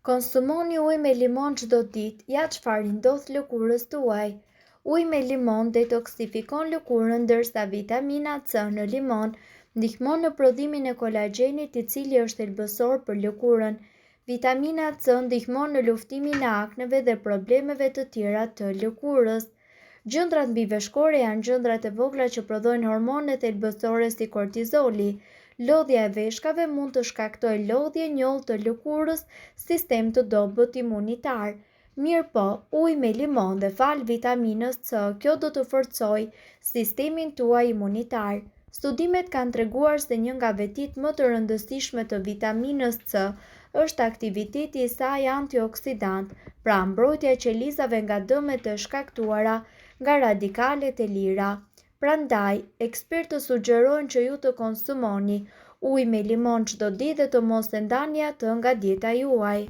Konsumoni ujë me limon çdo ditë, ja çfarë i ndodh lëkurës tuaj. Uji me limon detoksifikon lëkurën, ndërsa vitamina C në limon ndihmon në prodhimin e kolagjenit, i cili është thelbësor për lëkurën. Vitamina C ndihmon në luftimin e akneve dhe problemeve të tjera të lëkurës. Gjëndrat mbiveshkore janë gjëndrat e vogla që prodhojnë hormone thelbësore si kortizoli. Lodhja e veshkave mund të shkaktojë lodhje njollë të lëkurës, sistem të dobët imunitar. Mirë po, ujë me limon dhe fal vitaminës C, kjo do të forcojë sistemin tuaj imunitar. Studimet kanë treguar se një nga vetitë më të rëndësishme të vitaminës C është aktiviteti i saj antioksidant, pra mbrojtja e qelizave nga dëmet e shkaktuara nga radikalet e lira. Prandaj, ekspertët sugjerojnë që ju të konsumoni ujë me limon çdo ditë dhe të mos e ndani atë nga dieta juaj.